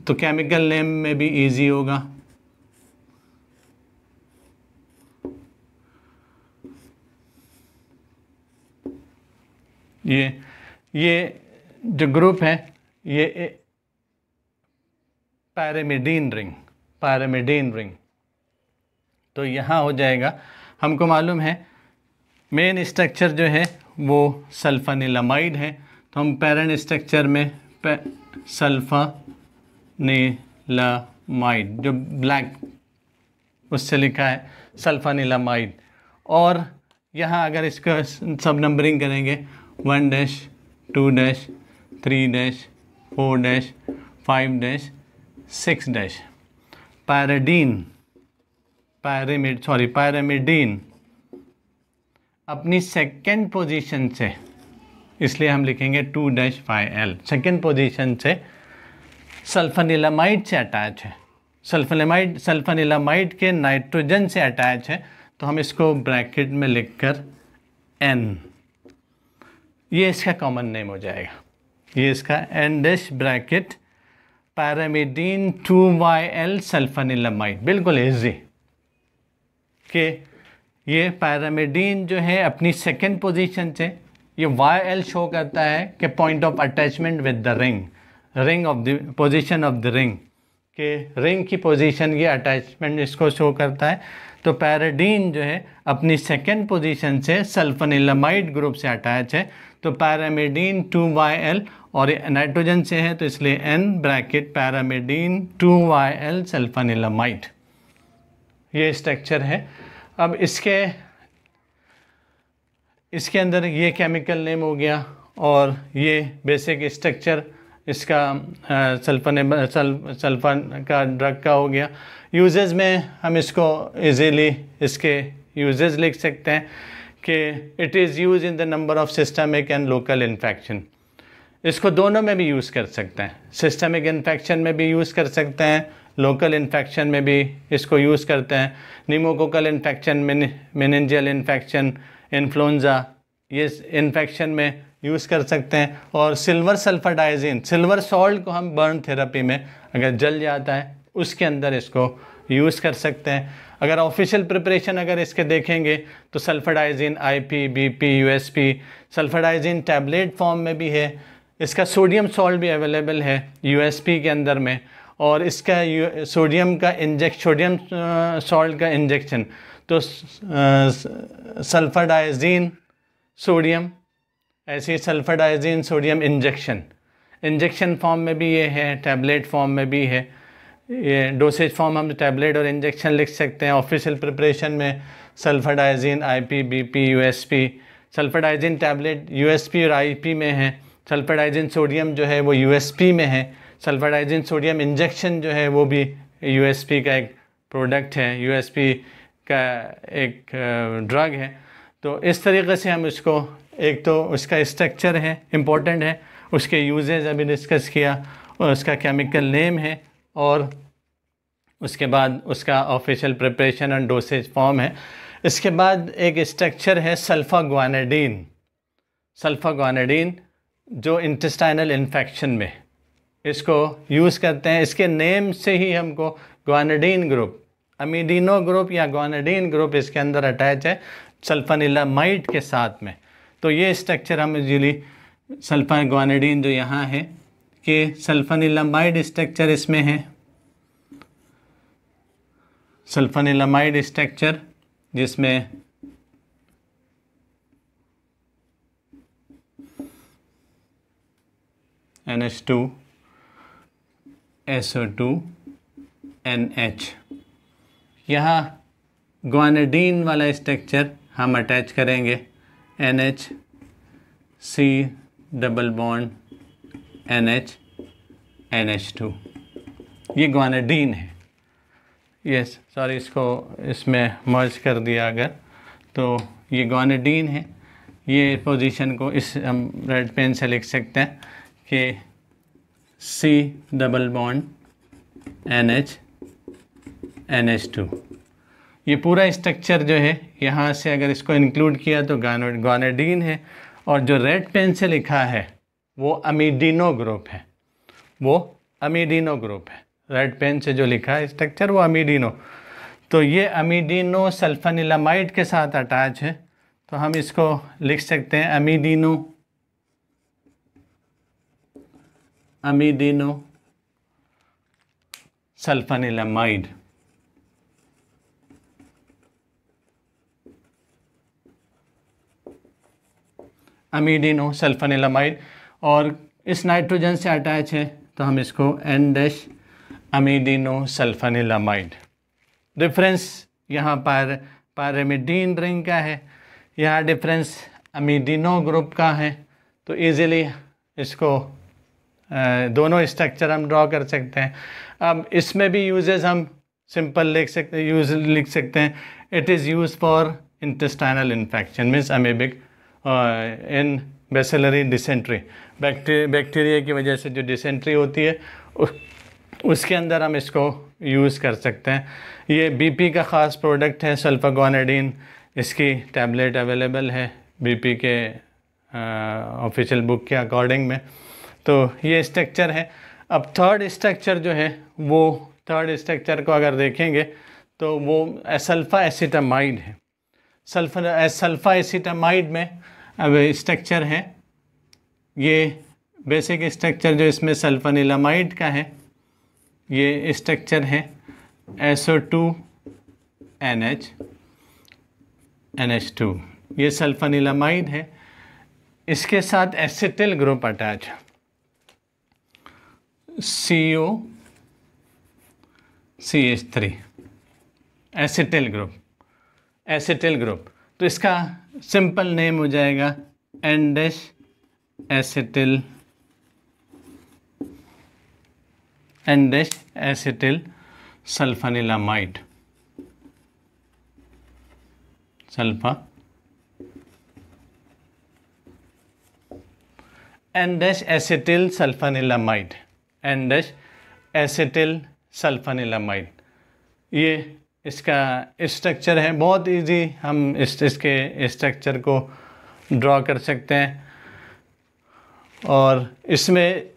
तो केमिकल नेम में भी इजी होगा। ये जो ग्रुप है ये पैरामिडीन रिंग, तो यहाँ हो जाएगा। हमको मालूम है मेन स्ट्रक्चर जो है वो सल्फानिलामाइड है, तो हम पैरेंट स्ट्रक्चर में सल्फानिलामाइड जो ब्लैक उससे लिखा है सल्फानिलामाइड, और यहाँ अगर इसका सब नंबरिंग करेंगे 1 2 3 4 5 6 पैरामिडीन अपनी सेकेंड पोजीशन से, इसलिए हम लिखेंगे 2-5L, सेकेंड पोजीशन से सल्फानिलामाइड से अटैच है। सल्फानिलामाइड के नाइट्रोजन से अटैच है, तो हम इसको ब्रैकेट में लिखकर N, ये इसका कॉमन नेम हो जाएगा। ये इसका N ब्रैकेट पैरामिडीन 2YL सल्फानिलामाइड। बिल्कुल इजी कि ये पैरामिडीन जो है अपनी सेकेंड पोजीशन से, ये YL शो करता है कि point of attachment with the ring of the position of the ring, के रिंग की पोजीशन, ये अटैचमेंट इसको शो करता है। तो पैराडीन जो है अपनी सेकेंड पोजीशन से सल्फानिलामाइड ग्रुप से अटैच है, तो पैरामिडीन 2YL, और नाइट्रोजन से है तो इसलिए N ब्रैकेट पैरामिडीन 2YL सल्फानिलामाइड, ये स्ट्रक्चर है। अब इसके अंदर ये केमिकल नेम हो गया, और ये बेसिक स्ट्रक्चर इसका सल्फन का ड्रग का हो गया। यूजेस में हम इसको इजीली इसके यूजेस लिख सकते हैं कि it is use in the number of systemic and local infection. इसको दोनों में भी यूज़ कर सकते हैं, सिस्टमिक इन्फेक्शन में भी यूज़ कर सकते हैं, लोकल इन्फेक्शन में भी इसको यूज़ करते हैं। Pneumococcal infection, meningeal infection, influenza, ये इन्फेक्शन में यूज़ कर सकते हैं। और सिल्वर सल्फाडाइजिन, सिल्वर सॉल्ट को हम बर्न थेरेपी में अगर जल जाता है उसके अंदर इसको यूज़ कर सकते हैं। अगर ऑफिशियल प्रिपरेशन अगर इसके देखेंगे तो sulphadiazine IP, BP, USP, sulphadiazine tablet form में भी है, इसका सोडियम सॉल्ट भी अवेलेबल है USP के अंदर में, और इसका सोडियम सॉल्ट का इंजेक्शन, तो सल्फाडाइजिन सोडियम, ऐसे सल्फाडाइजिन सोडियम इंजेक्शन फॉर्म में भी ये है, टैबलेट फॉर्म में भी है। ये डोसेज फॉर्म हम टैबलेट और इंजेक्शन लिख सकते हैं। ऑफिशियल प्रिपरेशन में sulphadiazine IP, BP, USP, sulphadiazine tablet USP और IP में है, सल्फाडाइजिन सोडियम जो है वो USP में है, सल्फाडाइजिन सोडियम इंजेक्शन जो है वो भी USP का एक प्रोडक्ट है, USP का एक ड्रग है। तो इस तरीके से हम इसको, एक तो उसका स्ट्रक्चर है इम्पोर्टेंट है, उसके यूजेज अभी डिस्कस किया, और उसका केमिकल नेम है, और उसके बाद उसका official preparation and dosage form है। इसके बाद एक स्ट्रक्चर है सल्फाग्वानिडीन जो इंटेस्टाइनल इन्फेक्शन में इसको यूज़ करते हैं। इसके नेम से ही हमको ग्वानिडीन ग्रुप, अमीडिनो ग्रुप या ग्वानिडीन ग्रुप इसके अंदर अटैच है सल्फानिलामाइड के साथ में। तो ये स्ट्रक्चर हम यूजुअली सल्फाग्वानिडीन जो यहाँ है कि सल्फानिलामाइड स्ट्रक्चर इसमें है, सल्फानिलामाइड स्ट्रक्चर जिसमें NH2 SO2 NH, यहाँ ग्वानिडीन वाला स्ट्रक्चर हम अटैच करेंगे NH C double bond NH NH2, ये ग्वानिडीन है। यस सॉरी, इसको इसमें मर्ज कर दिया अगर, तो ये ग्वानिडीन है। ये पोजीशन को इस हम रेड पेन से लिख सकते हैं कि C double bond NH NH2, ये पूरा स्ट्रक्चर जो है यहाँ से अगर इसको इंक्लूड किया तो ग्वानिडीन है, और जो रेड पेन से लिखा है वो अमीडिनो ग्रुप है, वो अमीडिनो ग्रुप है। रेड पेन से जो लिखा है स्ट्रक्चर वो अमीडिनो, तो ये अमीडिनो सल्फानिलामाइड के साथ अटैच है, तो हम इसको लिख सकते हैं अमीडिनो सल्फानिलामाइड। अमीडिनो सल्फानिलामाइड, और इस नाइट्रोजन से अटैच है तो हम इसको N- अमीडिनो सल्फानिलामाइड। डिफरेंस यहाँ पर पायरिमिडीन रिंग का है, यहाँ डिफरेंस अमीडिनो ग्रुप का है, तो इजीली इसको दोनों स्ट्रक्चर हम ड्रॉ कर सकते हैं। अब इसमें भी यूजेस हम सिंपल लिख सकते हैं, it is use for intestinal infection means amoebic in bacillary dysentery, bacteria की वजह से जो डिसेंट्री होती है उसके अंदर हम इसको यूज़ कर सकते हैं। ये बीपी का ख़ास प्रोडक्ट है सल्फाग्वानिडीन, इसकी टैबलेट अवेलेबल है बीपी के ऑफिशियल बुक के अकॉर्डिंग में। तो ये स्ट्रक्चर है। अब थर्ड स्ट्रक्चर जो है वो थर्ड स्ट्रक्चर को अगर देखेंगे तो वो सल्फा एसिटामाइड है। सल्फा एसिटामाइड में अब स्ट्रक्चर है, ये बेसिक स्ट्रक्चर जो इसमें सल्फानिलामाइड का है, ये स्ट्रक्चर है SO2NH2, ये सल्फानिलामाइड है, इसके साथ एसिटिल ग्रुप अटैच है COCH3, एसिटिल ग्रुप। तो इसका सिंपल नेम हो जाएगा N-एसिटिल सल्फानिलामाइड, N-एसिटिल सल्फानिलामाइड, ये इसका स्ट्रक्चर है। बहुत इजी हम इसके स्ट्रक्चर को ड्रॉ कर सकते हैं, और इसमें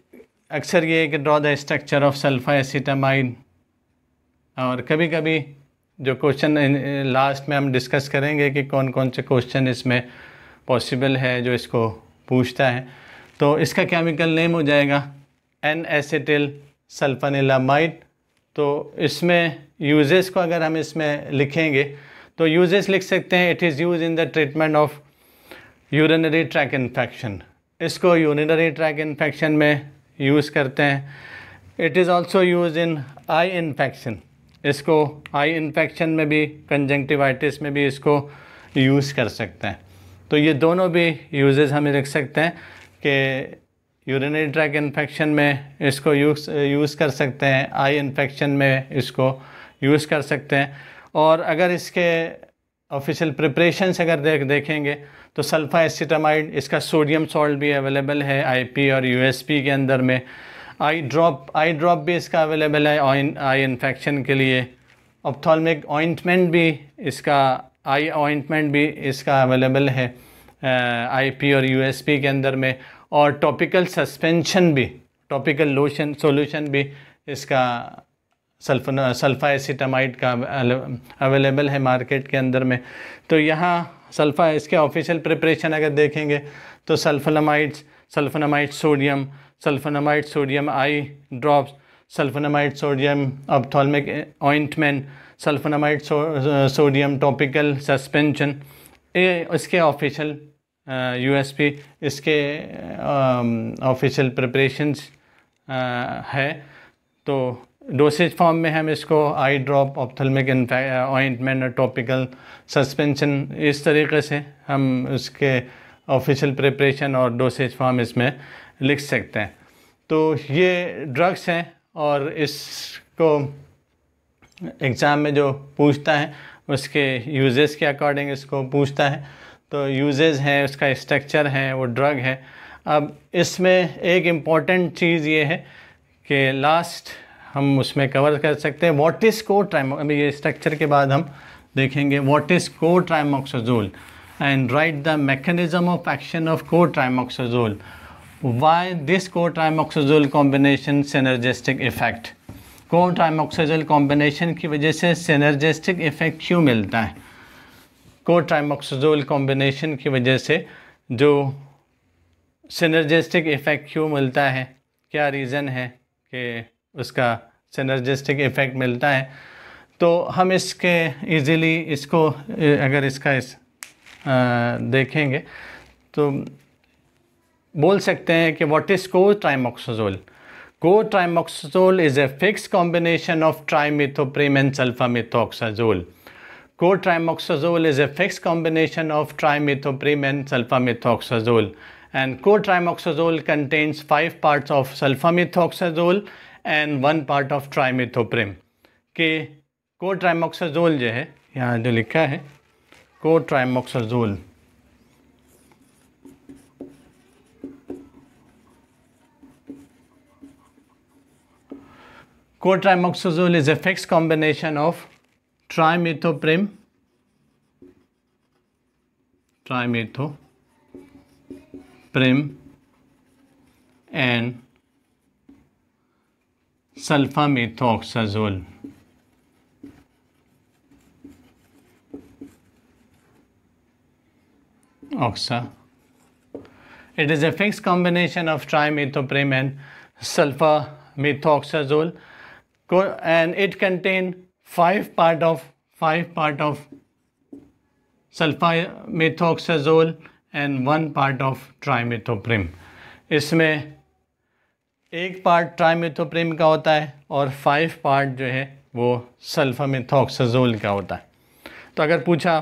अक्सर ये है कि draw the structure of sulpha acetamide, और कभी कभी जो क्वेश्चन लास्ट में हम डिस्कस करेंगे कि कौन कौन से क्वेश्चन इसमें पॉसिबल है जो इसको पूछता है। तो इसका केमिकल नेम हो जाएगा N-एसिटिल सल्फानिलामाइड। तो इसमें यूजेस को अगर हम इसमें लिखेंगे तो यूजेस लिख सकते हैं, it is use in the treatment of urinary tract infection, इसको यूरिनरी ट्रैक इन्फेक्शन में यूज़ करते हैं। It is also use in eye infection, इसको आई इन्फेक्शन में भी, कंजंक्टिवाइटिस में भी इसको यूज़ कर सकते हैं। तो ये दोनों भी यूजेस हम लिख सकते हैं कि यूरिनरी ट्रैक इन्फेक्शन में इसको यूज़ कर सकते हैं, आई इन्फेक्शन में इसको यूज़ कर सकते हैं। और अगर इसके ऑफिशियल प्रिपरेशंस अगर देखेंगे तो सल्फा एसिटामाइड, इसका सोडियम सॉल्ट भी अवेलेबल है आईपी और यूएसपी के अंदर में। आई ड्रॉप भी इसका अवेलेबल है आई इन्फेक्शन के लिए। ऑप्थॉल्मिक ऑइंटमेंट भी इसका, आई ऑइंटमेंट भी इसका अवेलेबल है आईपी और यूएसपी के अंदर में। और टॉपिकल सस्पेंशन भी, टॉपिकल लोशन सॉल्यूशन भी इसका सल्फा एसिटामाइड का अवेलेबल है मार्केट के अंदर में। तो यहाँ सल्फा, इसके ऑफिशियल प्रिपरेशन अगर देखेंगे तो sulphonamide sodium eye drops, sulphonamide sodium ophthalmic ointment, sulphonamide sodium topical suspension, ये इसके ऑफिशियल यूएसपी, इसके ऑफिशियल प्रिपरेशंस है। तो डोसेज फॉर्म में हम इसको आई ड्रॉप, ऑप्थल्मिक ऑइंटमेंट और टॉपिकल सस्पेंशन, इस तरीके से हम उसके ऑफिशियल प्रिपरेशन और डोसेज फॉर्म इसमें लिख सकते हैं। तो ये ड्रग्स हैं, और इसको एग्ज़ाम में जो पूछता है उसके यूजेस के अकॉर्डिंग इसको पूछता है। तो यूजेस हैं, उसका स्ट्रक्चर है, वो ड्रग है। अब इसमें एक इम्पॉर्टेंट चीज़ ये है कि लास्ट हम उसमें कवर कर सकते हैं व्हाट इज़ कोट्राइमोक्सिन। अभी ये स्ट्रक्चर के बाद हम देखेंगे what is cotrimoxazole and write the mechanism of action of cotrimoxazole, why this cotrimoxazole combination synergistic effect. Cotrimoxazole combination की वजह से सिनर्जिस्टिक इफेक्ट क्यों मिलता है, कोट्राइमोक्साजोल कॉम्बिनेशन की वजह से जो सिनर्जिस्टिक इफेक्ट क्यों मिलता है, क्या रीज़न है कि उसका सिनर्जिस्टिक इफेक्ट मिलता है। तो हम इसके इजीली इसको अगर इसका देखेंगे तो बोल सकते हैं कि what is cotrimoxazole. Cotrimoxazole is a fix combination of trimethoprim and sulphamethoxazole. Cotrimoxazole is a fixed combination of trimethoprim and sulfamethoxazole, and cotrimoxazole contains 5 parts of sulfamethoxazole and 1 part of trimethoprim। कि cotrimoxazole जो है यहाँ जो लिखा है cotrimoxazole, cotrimoxazole is a fixed combination of trimethoprim and sulfamethoxazole। It is a fixed combination of trimethoprim and sulfamethoxazole, and it contains 5 part of sulfamethoxazole and 1 part of trimethoprim। इसमें 1 part trimethoprim का होता है और 5 part जो है वो sulfamethoxazole का होता है। तो अगर पूछा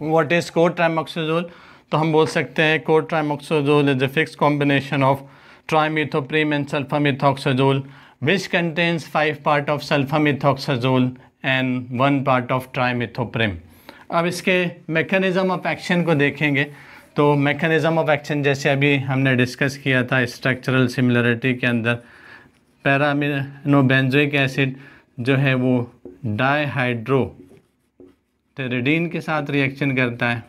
व्हाट इज़ कोट्राइमोक्साजोल तो हम बोल सकते हैं cotrimoxazole is a fixed combination of trimethoprim and sulphamethoxazole which contains 5 part of sulfamethoxazole and 1 part of trimethoprim। अब इसके मैकेनिज़्म ऑफ एक्शन को देखेंगे तो मैकेनिज़्म ऑफ एक्शन जैसे अभी हमने डिस्कस किया था स्ट्रक्चरल सिमिलरिटी के अंदर, पैरामिनोबेंजोइक एसिड जो है वो डाईहाइड्रोटेरिडीन के साथ रिएक्शन करता है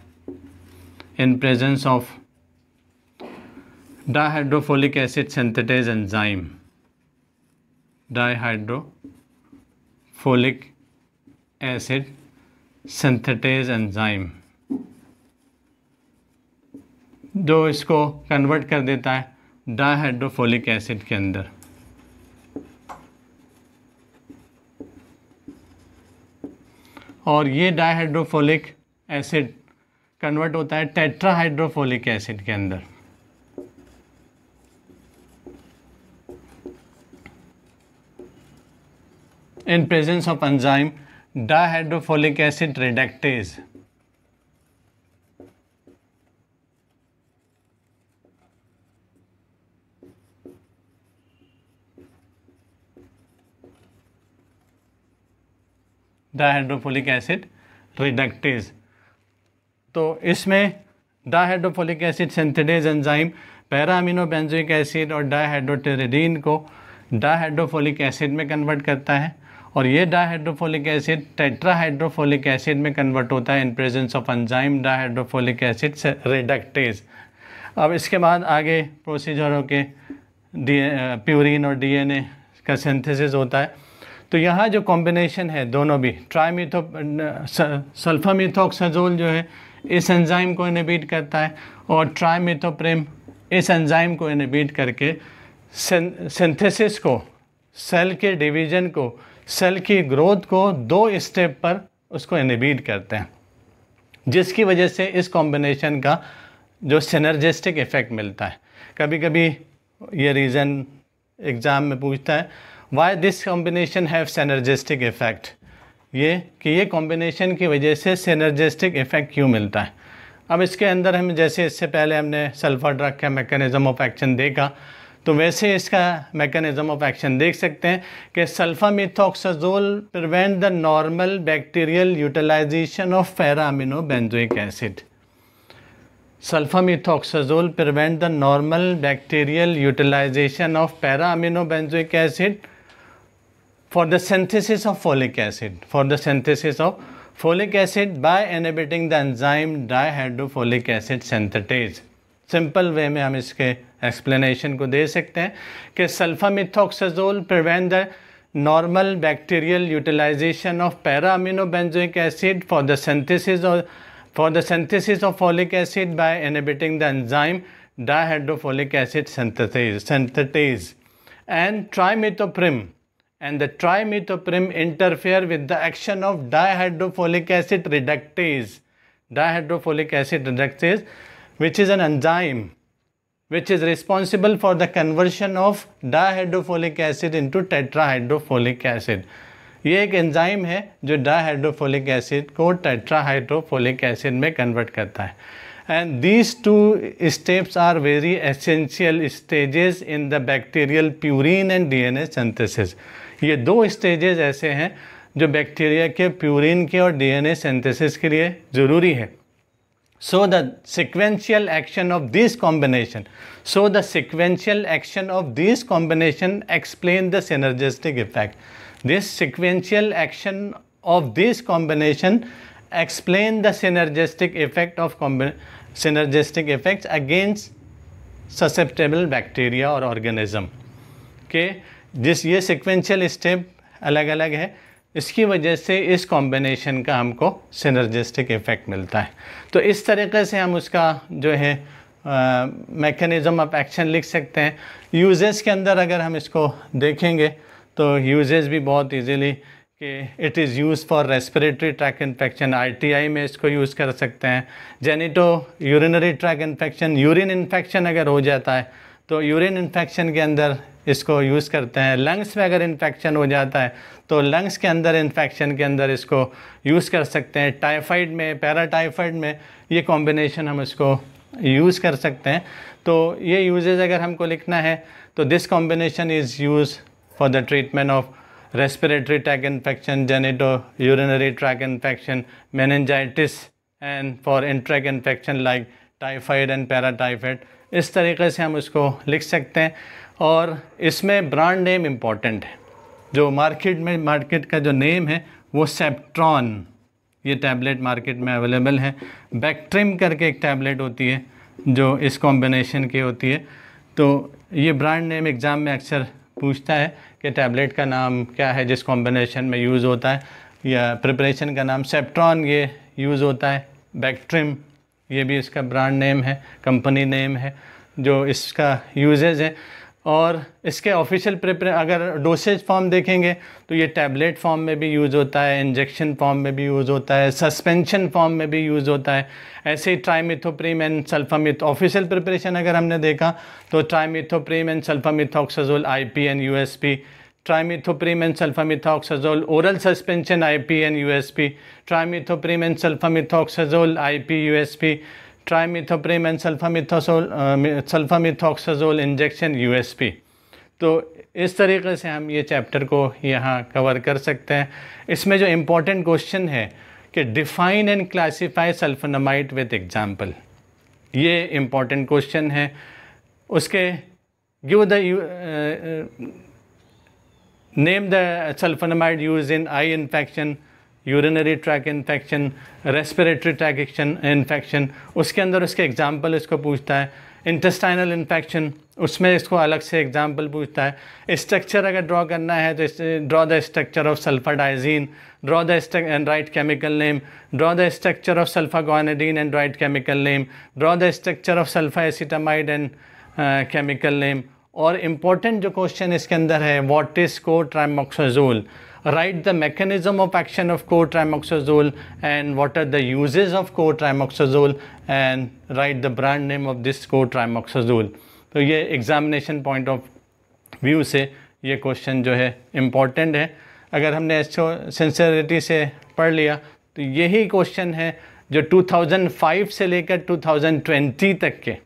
in presence of dihydrofolic acid synthetase enzyme. Dihydrofolic acid synthetase enzyme जो इसको कन्वर्ट कर देता है डाईहाइड्रोफोलिक एसिड के अंदर। और ये डाईहाइड्रोफोलिक एसिड कन्वर्ट होता है टेट्राहाइड्रोफोलिक एसिड के अंदर। In presence of enzyme dihydrofolic acid reductase। Dihydrofolic acid reductase. तो इसमें dihydrofolic acid synthetase enzyme paraaminobenzoic acid और डायहाइड्रोटेरिडीन को डायहाइड्रोफोलिक एसिड में कन्वर्ट करता है और ये डायहाइड्रोफोलिक एसिड टेट्राहाइड्रोफोलिक एसिड में कन्वर्ट होता है in presence of enzyme dihydrofolic acid reductase. अब इसके बाद आगे प्रोसीजर के प्यूरिन और डीएनए का सिंथेसिस होता है। तो यहाँ जो कॉम्बिनेशन है दोनों भी सल्फामेथोक्साजोल जो है इस एंजाइम को इनहिबिट करता है और ट्राइमेथोप्रिम इस एंजाइम को इनहिबिट करके सिंथेसिस को, सेल के डिवीजन को, सेल की ग्रोथ को 2 स्टेप पर उसको इनहिबिट करते हैं, जिसकी वजह से इस कॉम्बिनेशन का जो सिनर्जिस्टिक इफेक्ट मिलता है। कभी कभी ये रीज़न एग्ज़ाम में पूछता है why this combination have synergistic effect, ये कि ये कॉम्बिनेशन की वजह से सिनर्जिस्टिक इफेक्ट क्यों मिलता है। अब इसके अंदर हम जैसे इससे पहले हमने सल्फर ड्रग का मैकेनिज्म ऑफ एक्शन देखा तो वैसे इसका मैकेनिज्म ऑफ एक्शन देख सकते हैं कि sulphamethoxazole prevent the normal bacterial utilisation of paraaminobenzoic acid. sulfamethoxazole prevent the normal bacterial utilization of para-aminobenzoic acid for the synthesis of folic acid, folic acid by inhibiting the enzyme dihydrofolic acid synthetase. Simple way में हम इसके explanation को दे सकते हैं कि sulphamethoxazole prevent the normal bacterial utilization of para-aminobenzoic acid for the synthesis of folic acid by inhibiting the enzyme dihydrofolic acid synthetase. And trimethoprim interfere with the action of dihydrofolic acid reductase, which is an enzyme which is responsible for the conversion of dihydrofolic acid into tetrahydrofolic acid. ये एक enzyme है जो dihydrofolic acid को tetrahydrofolic acid में convert करता है। And these two steps are very essential stages in the bacterial purine and DNA synthesis. ये दो स्टेजेस ऐसे हैं जो बैक्टीरिया के प्यूरिन के और डीएनए सिंथेसिस के लिए ज़रूरी है। So the sequential action of this combination explain the synergistic effect. This sequential action of this combination explain the synergistic effects against susceptible bacteria or organism के ये sequential step अलग अलग है, इसकी वजह से इस कॉम्बिनेशन का हमको सिनर्जिस्टिक इफ़ेक्ट मिलता है। तो इस तरीके से हम उसका जो है मैकेनिज़्म ऑफ एक्शन लिख सकते हैं। यूजेस के अंदर अगर हम इसको देखेंगे तो यूजेस भी बहुत इजीली कि it is use for respiratory tract infection, RTI में इसको यूज़ कर सकते हैं। Genito urinary tract infection, urine infection अगर हो जाता है तो यूरिन इन्फेक्शन के अंदर इसको यूज़ करते हैं। लंग्स में अगर इन्फेक्शन हो जाता है तो लंग्स के अंदर इन्फेक्शन के अंदर इसको यूज़ कर सकते हैं। टाइफाइड में, पैराटाइफाइड में ये कॉम्बिनेशन हम इसको यूज़ कर सकते हैं। तो ये यूजेस अगर हमको लिखना है तो this combination is use for the treatment of respiratory tract infection, genito urinary tract infection, meningitis and for enteric infection like typhoid and paratyphoid. इस तरीके से हम उसको लिख सकते हैं। और इसमें ब्रांड नेम इम्पॉर्टेंट है। जो मार्केट का जो नेम है वो सेप्ट्रॉन, ये टैबलेट मार्केट में अवेलेबल है। बैक्ट्रिम करके एक टैबलेट होती है जो इस कॉम्बिनेशन की होती है। तो ये ब्रांड नेम एग्ज़ाम में अक्सर पूछता है कि टैबलेट का नाम क्या है जिस कॉम्बिनेशन में यूज़ होता है, या प्रिपरेशन का नाम। सेप्ट्रॉन ये यूज़ होता है, बैक्ट्रिम ये भी इसका ब्रांड नेम है, कंपनी नेम है जो इसका यूजेज है। और इसके ऑफिशियल अगर डोसेज फॉर्म देखेंगे तो ये टैबलेट फॉर्म में भी यूज़ होता है, इंजेक्शन फॉर्म में भी यूज़ होता है, सस्पेंशन फॉर्म में भी यूज़ होता है। ऐसे ही trimethoprim and sulphameth official preparation अगर हमने देखा तो trimethoprim and sulphamethoxazole IP and USP, trimethoprim and sulphamethoxazole oral suspension IP and USP, trimethoprim and sulphamethoxazole IP USP, trimethoprim and sulphamethoxazole injection USP. तो इस तरीके से हम ये चैप्टर को यहाँ कवर कर सकते हैं। इसमें जो इम्पोर्टेंट क्वेश्चन है कि define and classify sulfonamide with example, ये इम्पोर्टेंट क्वेश्चन है। उसके give the name the sulfonamide use in eye infection, urinary tract infection, respiratory tract infection, उसके अंदर उसके एग्जाम्पल इसको पूछता है। इंटेस्टाइनल इन्फेक्शन, उसमें इसको अलग से एग्जाम्पल पूछता है। स्ट्रक्चर अगर ड्रॉ करना है तो draw the structure of sulphadiazine, draw the and write chemical name, draw the structure of sulphaguanidine and write chemical name, draw the structure of sulphacetamide and chemical name. और important जो question इसके अंदर है, what is cotrimoxazole, write the mechanism of action of cotrimoxazole and what are the uses of cotrimoxazole and write the brand name of this cotrimoxazole। तो ये examination point of view से ये question जो है important है। अगर हमने इसको सिंसियरिटी से पढ़ लिया तो यही क्वेश्चन है जो 2005 से लेकर 2020 तक के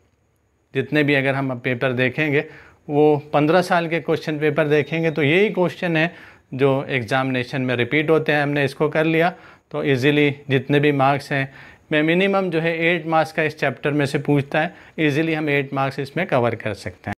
जितने भी अगर हम पेपर देखेंगे वो 15 साल के क्वेश्चन पेपर देखेंगे तो यही क्वेश्चन है जो एग्ज़ामिनेशन में रिपीट होते हैं। हमने इसको कर लिया तो इजीली जितने भी मार्क्स हैं, मैं मिनिमम जो है 8 मार्क्स का इस चैप्टर में से पूछता है, इजीली हम 8 मार्क्स इसमें कवर कर सकते हैं।